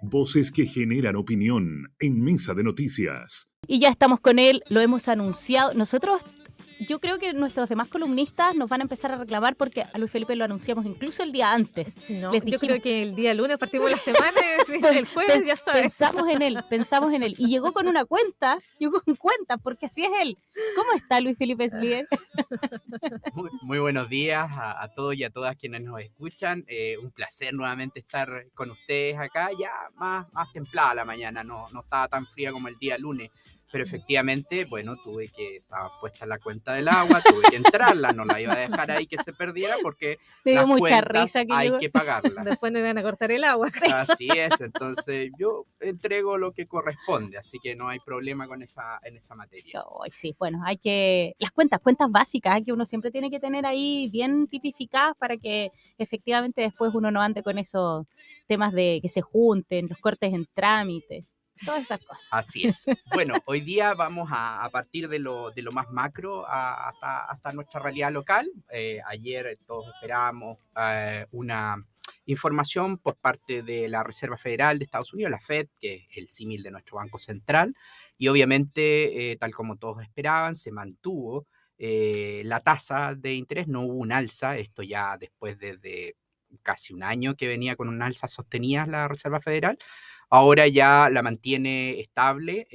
Voces que generan opinión en Mesa de Noticias. Y ya estamos con él, lo hemos anunciado. Yo creo que nuestros demás columnistas nos van a empezar a reclamar porque a Luis Felipe lo anunciamos incluso el día antes. No, Les yo dijimos, creo que el día lunes partimos la semana y el jueves ya sabes. Pensamos en él. Y llegó con cuentas, porque así es él. ¿Cómo está Luis Felipe Slier? Muy buenos días a todos y a todas quienes nos escuchan. Un placer nuevamente estar con ustedes acá, ya más templada la mañana, no estaba tan fría como el día lunes, pero efectivamente, bueno, estaba puesta la cuenta del agua, tuve que entrarla, no la iba a dejar ahí que se perdiera porque Me dio las mucha cuentas risa que hay que pagarlas. Después nos iban a cortar el agua. Sí. Así es, entonces yo entrego lo que corresponde, así que no hay problema en esa materia. Ay, sí, bueno, las cuentas básicas que uno siempre tiene que tener ahí bien tipificadas para que efectivamente después uno no ande con esos temas de que se junten, los cortes en trámite, todas esas cosas. Así es. Bueno, hoy día vamos a partir de lo más macro hasta nuestra realidad local. Ayer todos esperábamos una información por parte de la Reserva Federal de Estados Unidos, la Fed, que es el símil de nuestro Banco Central, y obviamente, tal como todos esperaban, se mantuvo la tasa de interés, no hubo un alza, esto ya después de casi un año que venía con un alza sostenida la Reserva Federal. Ahora ya la mantiene estable,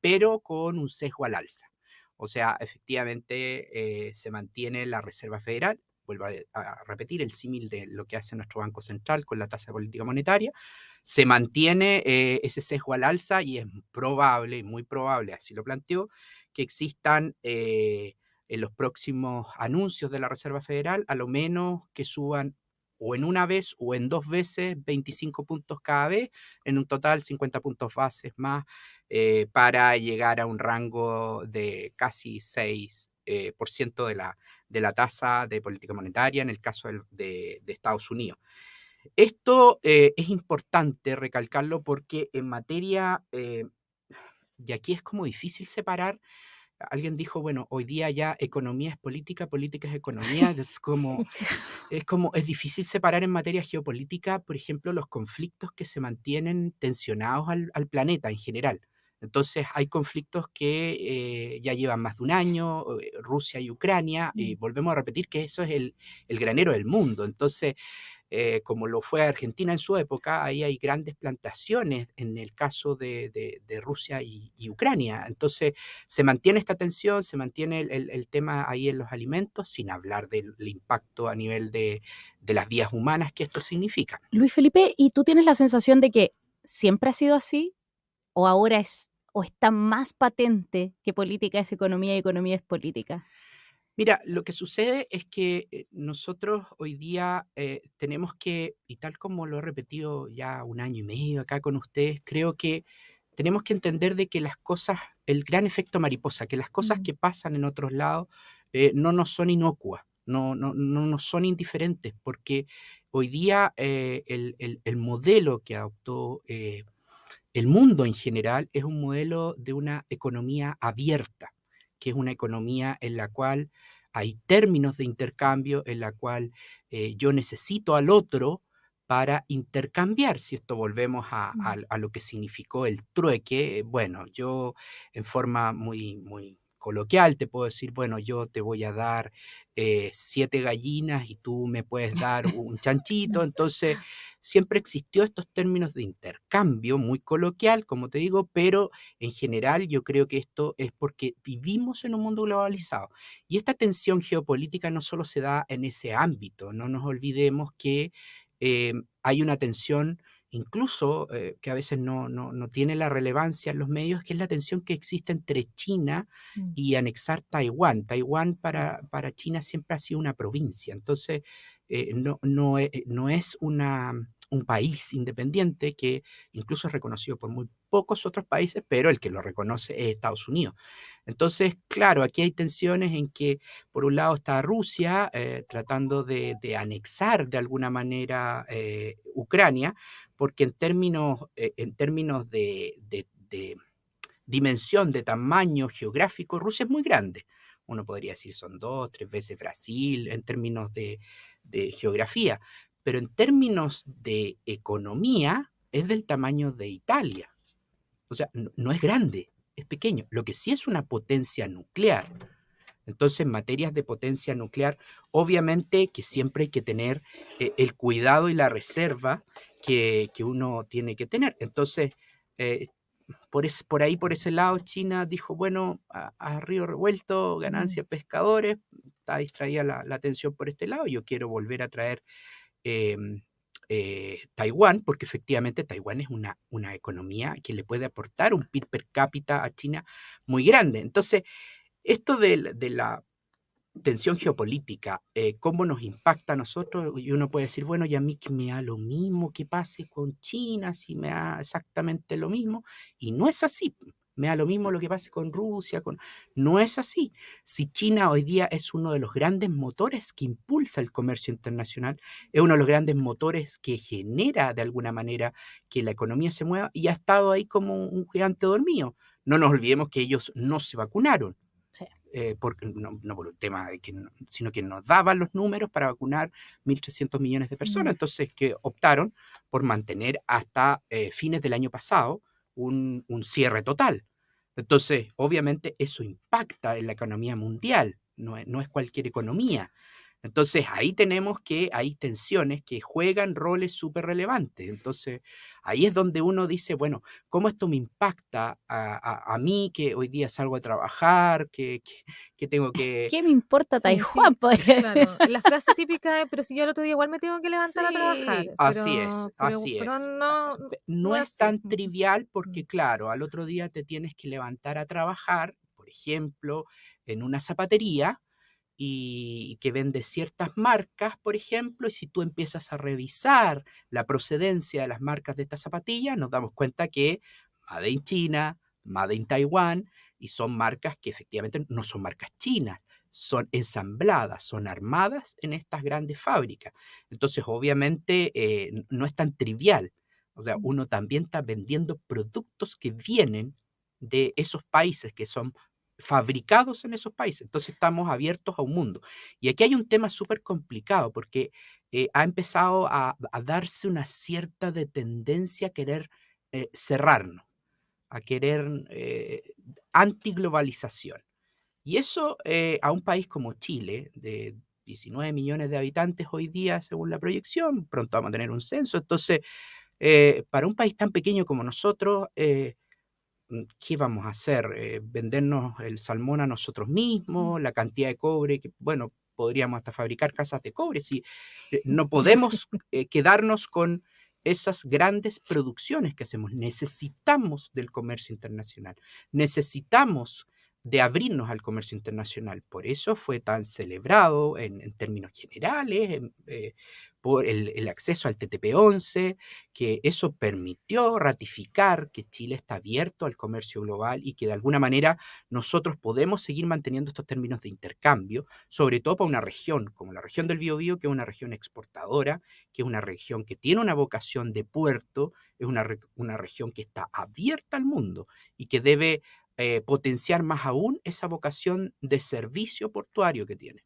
pero con un sesgo al alza. O sea, efectivamente se mantiene la Reserva Federal, vuelvo a repetir el símil de lo que hace nuestro Banco Central con la tasa de política monetaria, se mantiene ese sesgo al alza y es probable, muy probable, así lo planteó, que existan en los próximos anuncios de la Reserva Federal, a lo menos que suban o en una vez o en dos veces 25 puntos cada vez, en un total 50 puntos bases más, para llegar a un rango de casi 6% de la tasa de política monetaria en el caso de Estados Unidos. Esto es importante recalcarlo porque en materia, y aquí es como difícil separar. Alguien dijo, bueno, hoy día ya economía es política, política es economía, es difícil separar en materia geopolítica, por ejemplo, los conflictos que se mantienen tensionados al planeta en general. Entonces hay conflictos que ya llevan más de un año, Rusia y Ucrania, y volvemos a repetir que eso es el granero del mundo. Entonces, como lo fue Argentina en su época, ahí hay grandes plantaciones en el caso de Rusia y Ucrania. Entonces se mantiene esta tensión, se mantiene el tema ahí en los alimentos, sin hablar del impacto a nivel de las vidas humanas que esto significa. Luis Felipe, ¿y tú tienes la sensación de que siempre ha sido así? ¿O ahora está más patente que política es economía y economía es política? Mira, lo que sucede es que nosotros hoy día tenemos que, y tal como lo he repetido ya un año y medio acá con ustedes, creo que tenemos que entender de que las cosas, el gran efecto mariposa, que las cosas que pasan en otros lados no nos son inocuas, no nos son indiferentes, porque hoy día el modelo que adoptó el mundo en general es un modelo de una economía abierta, que es una economía en la cual hay términos de intercambio, en la cual yo necesito al otro para intercambiar. Si esto volvemos a lo que significó el trueque, bueno, yo en forma muy coloquial te puedo decir, bueno, yo te voy a dar 7 gallinas y tú me puedes dar un chanchito. Entonces, siempre existió estos términos de intercambio muy coloquial, como te digo, pero en general yo creo que esto es porque vivimos en un mundo globalizado. Y esta tensión geopolítica no solo se da en ese ámbito, no nos olvidemos que hay una tensión incluso que a veces no tiene la relevancia en los medios, que es la tensión que existe entre China y anexar Taiwán. Taiwán para China siempre ha sido una provincia, entonces no es un país independiente, que incluso es reconocido por muy pocos otros países, pero el que lo reconoce es Estados Unidos. Entonces, claro, aquí hay tensiones en que por un lado está Rusia tratando de anexar de alguna manera Ucrania, porque en términos de dimensión, de tamaño geográfico, Rusia es muy grande. Uno podría decir son 2, 3 veces Brasil en términos de geografía, pero en términos de economía, es del tamaño de Italia. O sea, no es grande, es pequeño. Lo que sí es una potencia nuclear. Entonces, en materias de potencia nuclear, obviamente que siempre hay que tener el cuidado y la reserva que uno tiene que tener. Entonces, eh, por ahí, por ese lado, China dijo, bueno, a río revuelto, ganancias pescadores, está distraída la atención por este lado, yo quiero volver a traer eh, Taiwán, porque efectivamente Taiwán es una economía que le puede aportar un PIB per cápita a China muy grande. Entonces, esto de la tensión geopolítica, cómo nos impacta a nosotros, y uno puede decir, bueno, y a mí que me da lo mismo que pase con China, si me da exactamente lo mismo, y no es así. Me da lo mismo lo que pase con Rusia, no es así. Si China hoy día es uno de los grandes motores que impulsa el comercio internacional, es uno de los grandes motores que genera de alguna manera que la economía se mueva y ha estado ahí como un gigante dormido. No nos olvidemos que ellos no se vacunaron Sí. porque, no por un tema de que sino que nos daban los números para vacunar 1.300 millones de personas, entonces que optaron por mantener hasta fines del año pasado un cierre total. Entonces, obviamente, eso impacta en la economía mundial, no es cualquier economía. Entonces, ahí tenemos que hay tensiones que juegan roles súper relevantes. Entonces, ahí es donde uno dice, bueno, ¿cómo esto me impacta a mí que hoy día salgo a trabajar, que tengo que... ¿Qué me importa Sí, Taiwán? sí, Podría- claro. La frase típica es, pero si yo el otro día igual me tengo que levantar a trabajar, Sí. Así es, pero, así pero es. no, No no es es así. tan trivial porque, claro, al otro día te tienes que levantar a trabajar, por ejemplo, en una zapatería y que vende ciertas marcas, por ejemplo, y si tú empiezas a revisar la procedencia de las marcas de estas zapatillas, nos damos cuenta que Made in China, Made in Taiwán, y son marcas que efectivamente no son marcas chinas, son ensambladas, son armadas en estas grandes fábricas. Entonces, obviamente, no es tan trivial. O sea, uno también está vendiendo productos que vienen de esos países, que son fabricados en esos países. Entonces estamos abiertos a un mundo. Y aquí hay un tema súper complicado porque ha empezado a darse una cierta de tendencia a querer cerrarnos, a querer antiglobalización. Y eso a un país como Chile, de 19 millones de habitantes hoy día, según la proyección, pronto vamos a tener un censo. Entonces, para un país tan pequeño como nosotros, ¿qué vamos a hacer? ¿Vendernos el salmón a nosotros mismos? La cantidad de cobre, que, bueno, podríamos hasta fabricar casas de cobre. Si no podemos quedarnos con esas grandes producciones que hacemos. Necesitamos del comercio internacional. Necesitamos de abrirnos al comercio internacional. Por eso fue tan celebrado en términos generales, por el acceso al TTP-11, que eso permitió ratificar que Chile está abierto al comercio global y que de alguna manera nosotros podemos seguir manteniendo estos términos de intercambio, sobre todo para una región como la región del Biobío, que es una región exportadora, que es una región que tiene una vocación de puerto, es una región que está abierta al mundo y que debe potenciar más aún esa vocación de servicio portuario que tiene.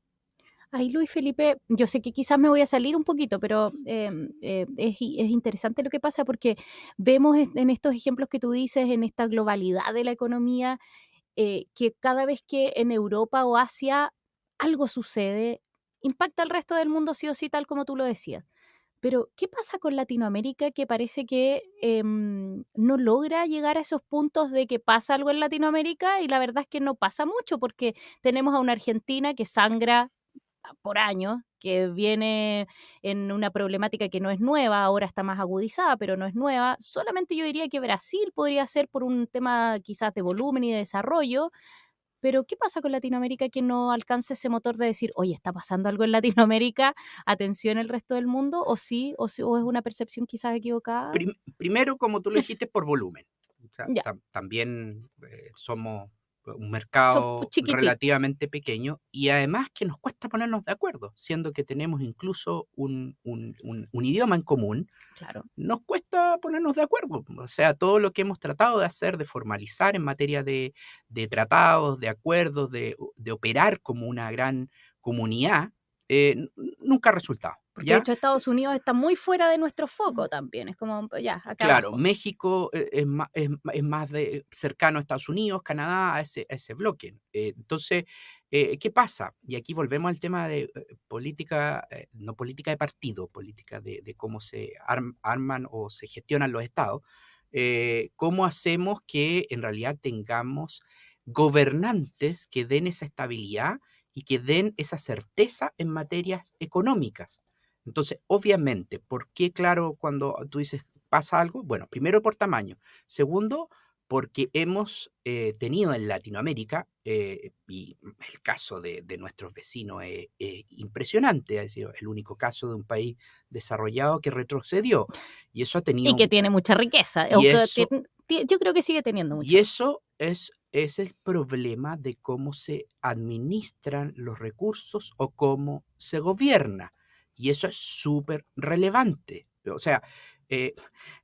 Ay, Luis Felipe, yo sé que quizás me voy a salir un poquito, pero es interesante lo que pasa porque vemos en estos ejemplos que tú dices, en esta globalidad de la economía, que cada vez que en Europa o Asia algo sucede, impacta al resto del mundo sí o sí, tal como tú lo decías. Pero, ¿qué pasa con Latinoamérica que parece que no logra llegar a esos puntos de que pasa algo en Latinoamérica y la verdad es que no pasa mucho porque tenemos a una Argentina que sangra por años, que viene en una problemática que no es nueva, ahora está más agudizada, pero no es nueva. Solamente yo diría que Brasil podría ser por un tema quizás de volumen y de desarrollo, pero ¿qué pasa con Latinoamérica que no alcanza ese motor de decir, oye, está pasando algo en Latinoamérica, atención el resto del mundo? ¿O sí? ¿O es una percepción quizás equivocada? Primero, como tú lo dijiste, por volumen. O sea, Ya, también somos un son mercado chiquititos. relativamente pequeño y además que nos cuesta ponernos de acuerdo, siendo que tenemos incluso un idioma en común, Claro. nos cuesta ponernos de acuerdo. O sea, todo lo que hemos tratado de hacer, de formalizar en materia de tratados, de acuerdos, de operar como una gran comunidad, nunca ha resultado. Porque de ¿ya? hecho Estados Unidos está muy fuera de nuestro foco también. Es como, ya, acá Claro, abajo. México es más cercano a Estados Unidos, Canadá, a ese bloque. Entonces, ¿qué pasa? Y aquí volvemos al tema de política, no política de partido, política de cómo se arman o se gestionan los estados. ¿Cómo hacemos que en realidad tengamos gobernantes que den esa estabilidad y que den esa certeza en materias económicas? Entonces, obviamente, ¿por qué, claro, cuando tú dices pasa algo? Bueno, primero por tamaño. Segundo, porque hemos tenido en Latinoamérica, y el caso de nuestros vecinos es impresionante, es decir, el único caso de un país desarrollado que retrocedió. Y eso ha Y tenido, que tiene mucha riqueza. y eso, Yo creo que sigue teniendo y mucha. eso es el problema de cómo se administran los recursos o cómo se gobierna. Y eso es súper relevante. O sea, eh,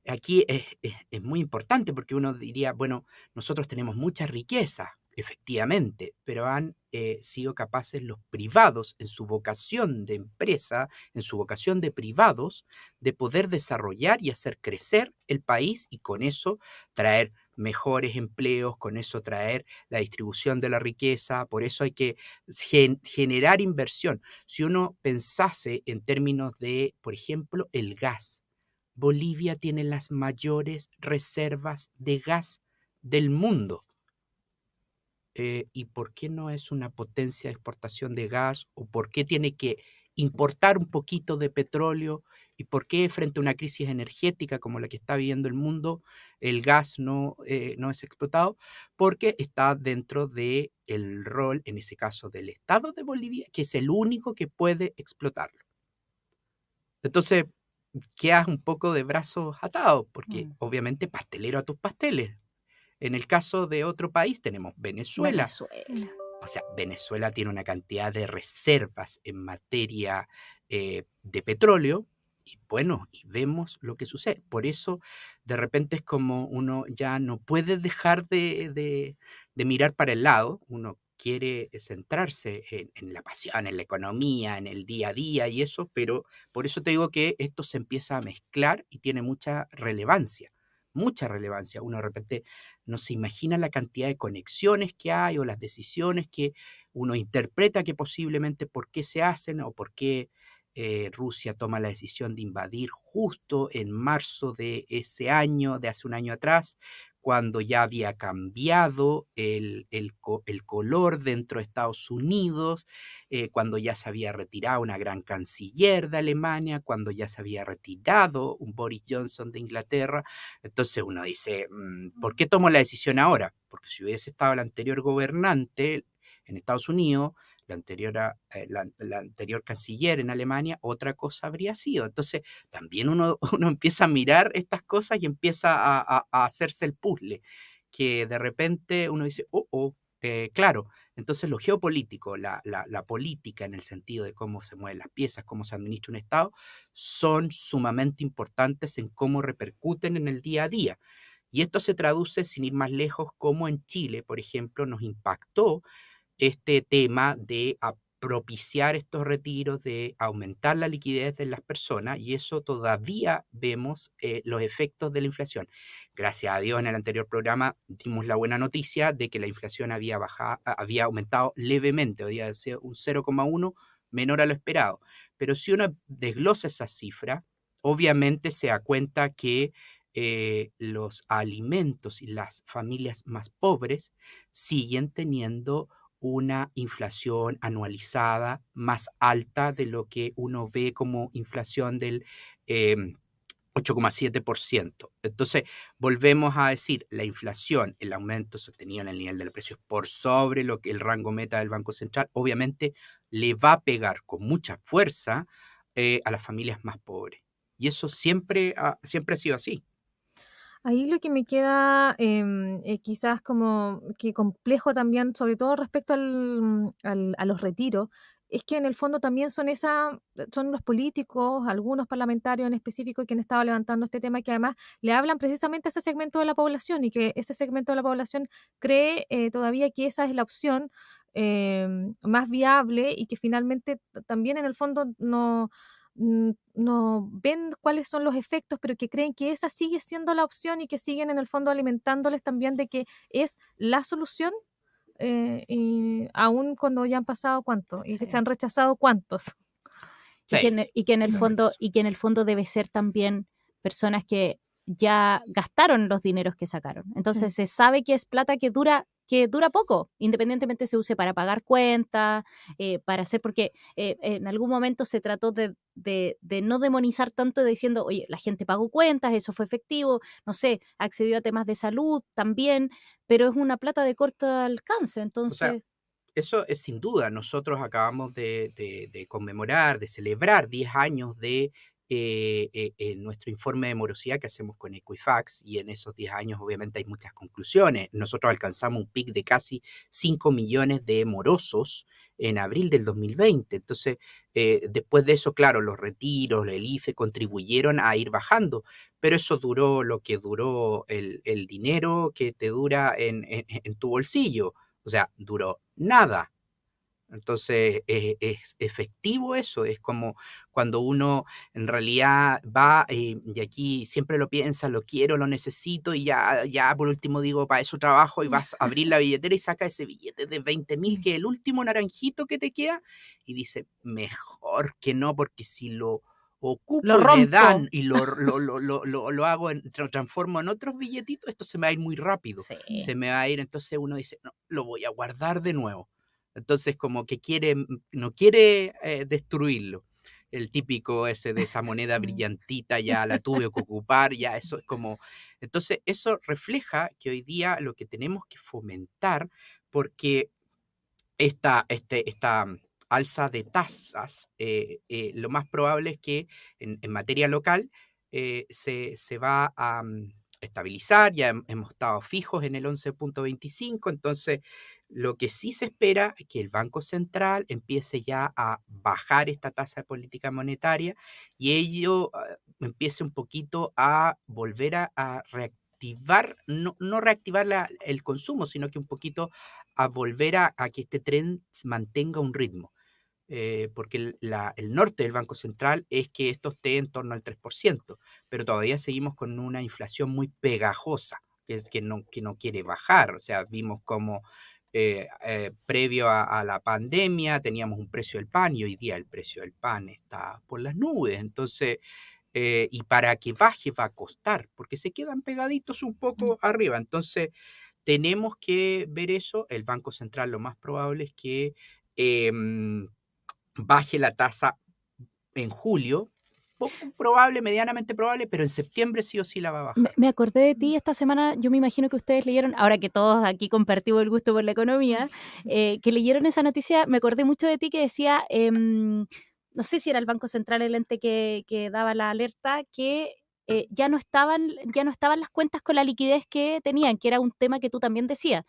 aquí es muy importante porque uno diría, bueno, nosotros tenemos mucha riqueza, efectivamente, pero han sido capaces los privados en su vocación de empresa, en su vocación de privados, de poder desarrollar y hacer crecer el país y con eso traer mejores empleos, con eso traer la distribución de la riqueza, por eso hay que generar inversión. Si uno pensase en términos de, por ejemplo, el gas, Bolivia tiene las mayores reservas de gas del mundo. ¿Y por qué no es una potencia de exportación de gas? ¿O por qué tiene que importar un poquito de petróleo? ¿Y por qué frente a una crisis energética como la que está viviendo el mundo, el gas no es explotado? Porque está dentro del rol, en ese caso, del Estado de Bolivia, que es el único que puede explotarlo. Entonces, quedas un poco de brazos atados, porque obviamente pastelero a tus pasteles. En el caso de otro país tenemos Venezuela. Venezuela. O sea, Venezuela tiene una cantidad de reservas en materia de petróleo y bueno, y vemos lo que sucede. Por eso, de repente es como uno ya no puede dejar de mirar para el lado, uno quiere centrarse en la pasión, en la economía, en el día a día y eso, pero por eso te digo que esto se empieza a mezclar y tiene mucha relevancia, mucha relevancia. Uno de repente no se imagina la cantidad de conexiones que hay o las decisiones que uno interpreta que posiblemente por qué se hacen o por qué Rusia toma la decisión de invadir justo en marzo de ese año, de hace un año atrás, cuando ya había cambiado el color dentro de Estados Unidos, cuando ya se había retirado una gran canciller de Alemania, cuando ya se había retirado un Boris Johnson de Inglaterra. Entonces uno dice, ¿por qué tomo la decisión ahora? Porque si hubiese estado el anterior gobernante en Estados Unidos, la anterior canciller en Alemania, otra cosa habría sido. Entonces también uno empieza a mirar estas cosas y empieza a hacerse el puzzle, que de repente uno dice, claro, entonces lo geopolítico, la política en el sentido de cómo se mueven las piezas, cómo se administra un Estado, son sumamente importantes en cómo repercuten en el día a día. Y esto se traduce, sin ir más lejos, como en Chile, por ejemplo, nos impactó este tema de propiciar estos retiros, de aumentar la liquidez de las personas, y eso todavía vemos los efectos de la inflación. Gracias a Dios, en el anterior programa dimos la buena noticia de que la inflación había aumentado levemente, había sido un 0,1 menor a lo esperado. Pero si uno desglosa esa cifra, obviamente se da cuenta que los alimentos y las familias más pobres siguen teniendo una inflación anualizada más alta de lo que uno ve como inflación del 8,7%. Entonces, volvemos a decir, la inflación, el aumento sostenido en el nivel de los precios por sobre lo que el rango meta del Banco Central, obviamente le va a pegar con mucha fuerza a las familias más pobres. Y eso siempre ha sido así. Ahí lo que me queda quizás como que complejo también, sobre todo respecto a los retiros, es que en el fondo también son los políticos, algunos parlamentarios en específico que han estado levantando este tema, que además le hablan precisamente a ese segmento de la población y que ese segmento de la población cree todavía que esa es la opción más viable y que finalmente también en el fondo no ven cuáles son los efectos, pero que creen que esa sigue siendo la opción y que siguen en el fondo alimentándoles también de que es la solución, y aún cuando ya han pasado cuánto, y que se Sí. han rechazado cuántos. Y que, Sí, y que en el lo fondo, rechazo. y que en el fondo debe ser también personas que ya gastaron los dineros que sacaron. Entonces se sabe que es plata que dura poco, independientemente se use para pagar cuentas, para hacer, porque en algún momento se trató de no demonizar tanto diciendo, oye, la gente pagó cuentas, eso fue efectivo, no sé, accedió a temas de salud también, pero es una plata de corto alcance, O sea, entonces... eso es sin duda. Nosotros acabamos de conmemorar, de celebrar 10 años de nuestro informe de morosidad que hacemos con Equifax, y en esos 10 años obviamente hay muchas conclusiones. Nosotros alcanzamos un pic de casi 5 millones de morosos en abril del 2020. Entonces, después de eso, claro, los retiros, el IFE contribuyeron a ir bajando, pero eso duró lo que duró el dinero que te dura en tu bolsillo. O sea, duró nada. Entonces, es efectivo eso, es como cuando uno en realidad va, y aquí siempre lo piensa, lo quiero, lo necesito, y ya por último digo, para eso trabajo, y vas a abrir la billetera y saca ese billete de 20.000, que es el último naranjito que te queda, y dice, mejor que no, porque si lo Lo ocupo y me rompo. dan y lo hago, lo transformo en otros billetitos, esto se me va a ir muy rápido, Sí. se me va a ir, entonces uno dice, no, lo voy a guardar de nuevo. Entonces, como que quiere, no quiere destruirlo. El típico ese de esa moneda brillantita, ya la tuve que ocupar, ya eso es como... Entonces, eso refleja que hoy día lo que tenemos que fomentar, porque esta alza de tasas, lo más probable es que en materia local se va a estabilizar, ya hemos estado fijos en el 11.25, entonces lo que sí se espera es que el Banco Central empiece ya a bajar esta tasa de política monetaria, y ello empiece un poquito a volver a reactivar, no reactivar el consumo, sino que un poquito a volver a que este tren mantenga un ritmo. Porque el norte del Banco Central es que esto esté en torno al 3%, pero todavía seguimos con una inflación muy pegajosa, que no quiere bajar. O sea, vimos como previo a la pandemia teníamos un precio del pan, y hoy día el precio del pan está por las nubes. Entonces, y para que baje va a costar, porque se quedan pegaditos un poco arriba. Entonces, tenemos que ver eso. El Banco Central lo más probable es que baje la tasa en julio, poco probable, medianamente probable, pero en septiembre sí o sí la va a bajar. Me acordé de ti esta semana, yo me imagino que ustedes leyeron, ahora que todos aquí compartimos el gusto por la economía, que leyeron esa noticia, me acordé mucho de ti que decía, no sé si era el Banco Central el ente que daba la alerta, que ya no estaban las cuentas con la liquidez que tenían, que era un tema que tú también decías.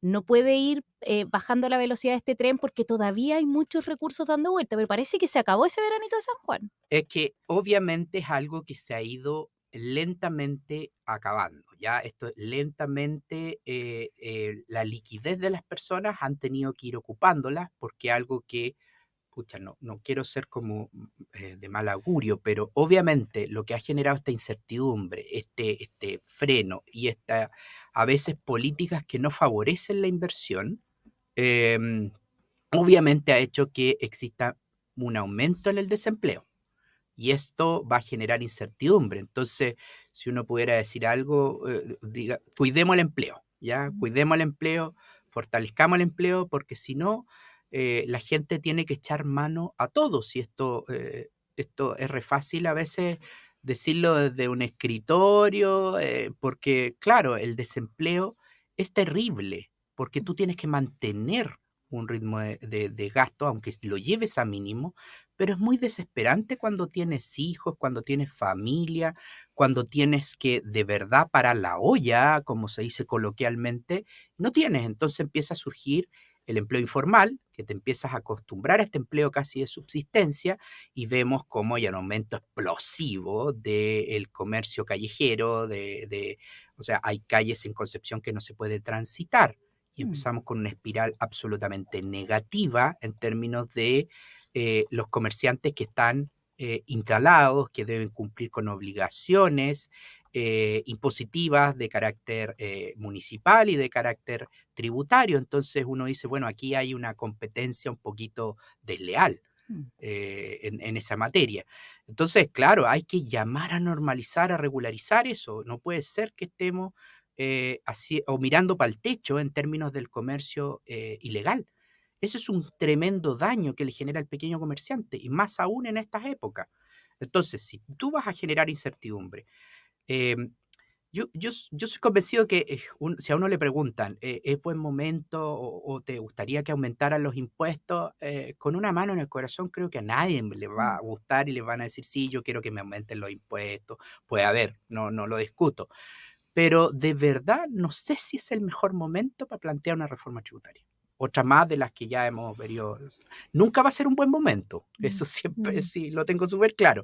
No puede ir bajando la velocidad de este tren porque todavía hay muchos recursos dando vuelta, pero parece que se acabó ese veranito de San Juan. Es que obviamente es algo que se ha ido lentamente acabando, ya esto lentamente, la liquidez de las personas han tenido que ir ocupándolas, porque algo que, pucha, no quiero ser como de mal augurio, pero obviamente lo que ha generado esta incertidumbre, este freno y a veces políticas que no favorecen la inversión, em, obviamente ha hecho que exista un aumento en el desempleo. Y esto va a generar incertidumbre. Entonces, si uno pudiera decir algo, diga, cuidemos el empleo, ¿ya? Cuidemos el empleo, fortalezcamos el empleo, porque si no, la gente tiene que echar mano a todos. Y esto es re fácil a veces decirlo desde un escritorio, porque claro, el desempleo es terrible, porque tú tienes que mantener un ritmo de gasto, aunque lo lleves a mínimo, pero es muy desesperante cuando tienes hijos, cuando tienes familia, cuando tienes que de verdad parar la olla, como se dice coloquialmente, no tienes. Entonces empieza a surgir el empleo informal, que te empiezas a acostumbrar a este empleo casi de subsistencia, y vemos como hay un aumento explosivo del comercio callejero, o sea, hay calles en Concepción que no se puede transitar, y empezamos con una espiral absolutamente negativa en términos de los comerciantes que están instalados, que deben cumplir con obligaciones impositivas de carácter municipal y de carácter tributario. Entonces uno dice, bueno, aquí hay una competencia un poquito desleal en esa materia. Entonces, claro, hay que llamar a normalizar, a regularizar eso. No puede ser que estemos así, o mirando para el techo en términos del comercio ilegal. Eso es un tremendo daño que le genera al pequeño comerciante, y más aún en estas épocas. Entonces, si tú vas a generar incertidumbre, eh, yo soy convencido que si a uno le preguntan, ¿es buen momento o te gustaría que aumentaran los impuestos? Con una mano en el corazón creo que a nadie le va a gustar y le van a decir, sí, yo quiero que me aumenten los impuestos. Puede haber, no lo discuto. Pero de verdad no sé si es el mejor momento para plantear una reforma tributaria. Otra más de las que ya hemos venido. Nunca va a ser un buen momento. Eso siempre sí, lo tengo súper claro.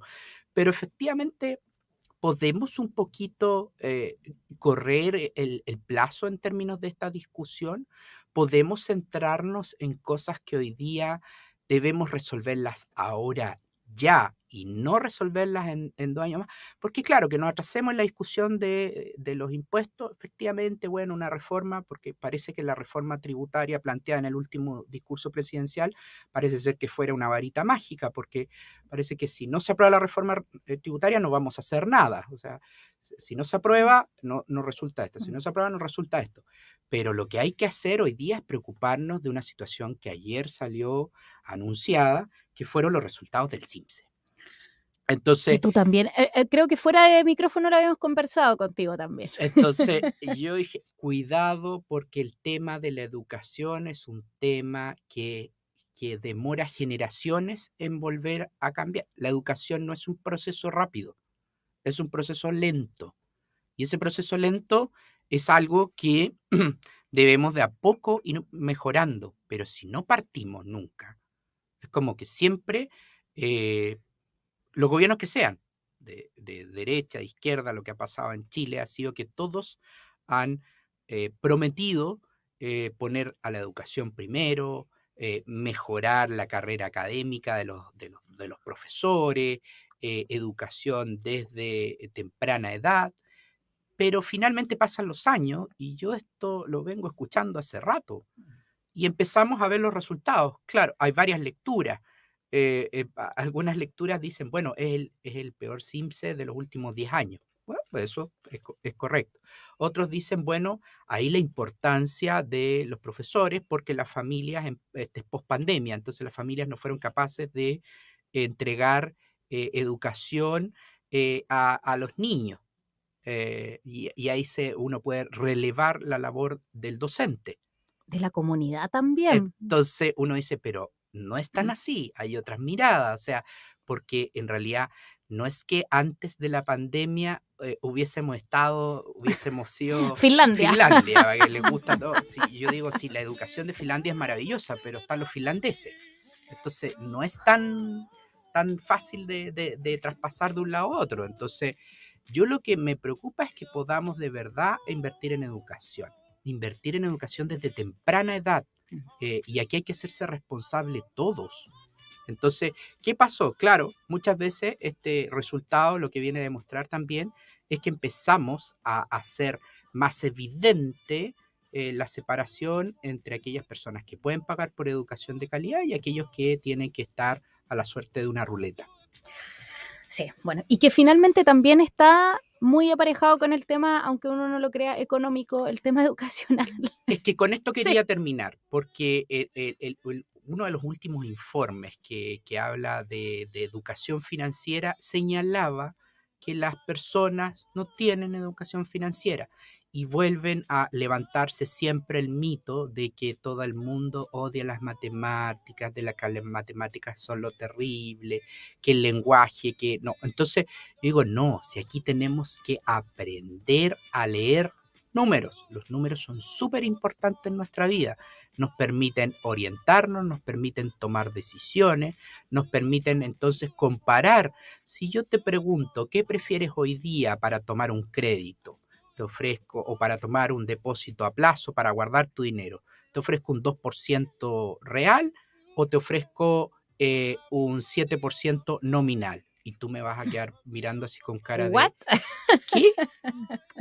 Pero efectivamente podemos un poquito correr el plazo en términos de esta discusión. Podemos centrarnos en cosas que hoy día debemos resolverlas ahora ya y no resolverlas en 2 años más. Porque claro, que nos atrasemos en la discusión de los impuestos, efectivamente, bueno, una reforma, porque parece que la reforma tributaria planteada en el último discurso presidencial parece ser que fuera una varita mágica, porque parece que si no se aprueba la reforma tributaria no vamos a hacer nada. O sea, si no se aprueba, no resulta esto. Si no se aprueba, no resulta esto. Pero lo que hay que hacer hoy día es preocuparnos de una situación que ayer salió anunciada, que fueron los resultados del CIMSE. Que Entonces, tú también, creo que fuera de micrófono lo habíamos conversado contigo también. entonces yo dije, cuidado, porque el tema de la educación es un tema que demora generaciones en volver a cambiar. La educación no es un proceso rápido, es un proceso lento. Y ese proceso lento es algo que debemos de a poco ir mejorando. Pero si no partimos nunca, es como que siempre los gobiernos que sean, de derecha, de izquierda, lo que ha pasado en Chile ha sido que todos han prometido poner a la educación primero, mejorar la carrera académica de los profesores, educación desde temprana edad, pero finalmente pasan los años y yo esto lo vengo escuchando hace rato y empezamos a ver los resultados. Claro, hay varias lecturas. Algunas lecturas dicen, bueno, es el peor CIMSE de los últimos 10 años. Bueno, pues eso es correcto. Otros dicen, bueno, ahí la importancia de los profesores porque las familias, es post-pandemia, entonces las familias no fueron capaces de entregar educación a los niños. Y ahí uno puede relevar la labor del docente. De la comunidad también. Entonces uno dice, pero no es tan así, hay otras miradas, o sea, porque en realidad no es que antes de la pandemia hubiésemos sido Finlandia. Finlandia, que les gusta todo. Sí, yo digo, sí, la educación de Finlandia es maravillosa, pero están los finlandeses. Entonces no es tan fácil de traspasar de un lado a otro. Entonces yo lo que me preocupa es que podamos de verdad invertir en educación desde temprana edad. Y aquí hay que hacerse responsable todos. Entonces, ¿qué pasó? Claro, muchas veces este resultado lo que viene a demostrar también es que empezamos a hacer más evidente la separación entre aquellas personas que pueden pagar por educación de calidad y aquellos que tienen que estar a la suerte de una ruleta. Sí, bueno, y que finalmente también está muy aparejado con el tema, aunque uno no lo crea, económico, el tema educacional. Es que con esto quería terminar, porque uno de los últimos informes que habla de educación financiera señalaba que las personas no tienen educación financiera y vuelven a levantarse siempre el mito de que todo el mundo odia las matemáticas, de que las matemáticas son lo terrible, que el lenguaje, que no. Entonces, digo, no, si aquí tenemos que aprender a leer números. Los números son súper importantes en nuestra vida. Nos permiten orientarnos, nos permiten tomar decisiones, nos permiten entonces comparar. Si yo te pregunto, ¿qué prefieres hoy día para tomar un crédito? Te ofrezco, o para tomar un depósito a plazo, para guardar tu dinero. ¿Te ofrezco un 2% real o te ofrezco un 7% nominal? Y tú me vas a quedar mirando así con cara ¿What? de, ¿qué?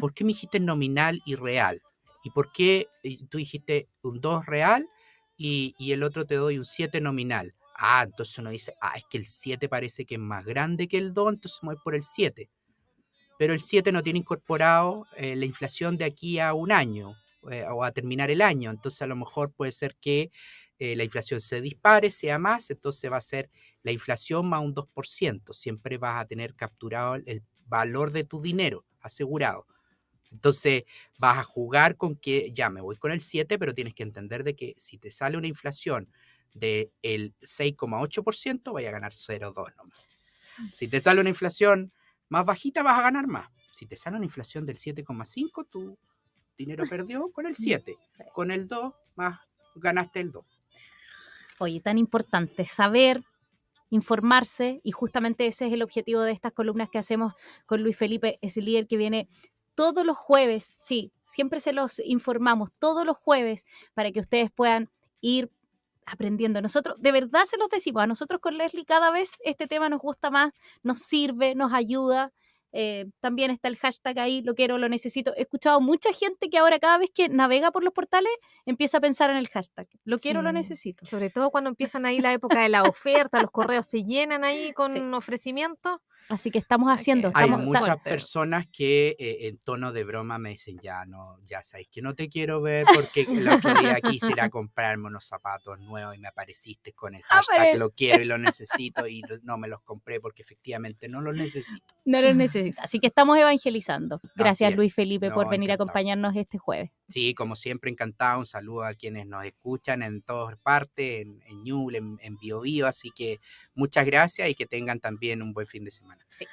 ¿Por qué me dijiste nominal y real? ¿Y por qué tú dijiste un 2 real y el otro te doy un 7 nominal? Ah, entonces uno dice, es que el 7 parece que es más grande que el 2, entonces me voy por el 7. Pero el 7 no tiene incorporado la inflación de aquí a un año o a terminar el año. Entonces a lo mejor puede ser que la inflación se dispare, sea más, entonces va a ser la inflación más un 2%. Siempre vas a tener capturado el valor de tu dinero asegurado. Entonces vas a jugar con que ya me voy con el 7, pero tienes que entender de que si te sale una inflación del 6,8%, vaya a ganar 0,2 nomás. Si te sale una inflación más bajita, vas a ganar más. Si te sale una inflación del 7,5, tu dinero perdió con el 7. Con el 2, más ganaste el 2. Oye, tan importante saber, informarse, y justamente ese es el objetivo de estas columnas que hacemos con Luis Felipe Slier, que viene todos los jueves, sí, siempre se los informamos todos los jueves para que ustedes puedan ir aprendiendo. Nosotros, de verdad se los decimos, a nosotros con Leslie cada vez este tema nos gusta más, nos sirve, nos ayuda. También está el hashtag ahí, lo quiero, lo necesito. He escuchado mucha gente que ahora cada vez que navega por los portales empieza a pensar en el hashtag, lo quiero, lo Sí, necesito. sobre todo cuando empiezan ahí la época de la oferta, los correos se llenan ahí con Sí. ofrecimientos. Así que estamos haciendo, Hay estamos, muchas personas que en tono de broma me dicen, ya sabes que no te quiero ver porque el otro día quisiera comprarme unos zapatos nuevos y me apareciste con el hashtag lo quiero y lo necesito y no me los compré porque efectivamente no los necesito. no lo necesita. Así que estamos evangelizando. Gracias, es. Luis Felipe, por No, venir a encantado. acompañarnos este jueves. Sí, como siempre, encantado. Un saludo a quienes nos escuchan en todas partes, en Ñuble, en Biobío. Así que muchas gracias y que tengan también un buen fin de semana. Sí.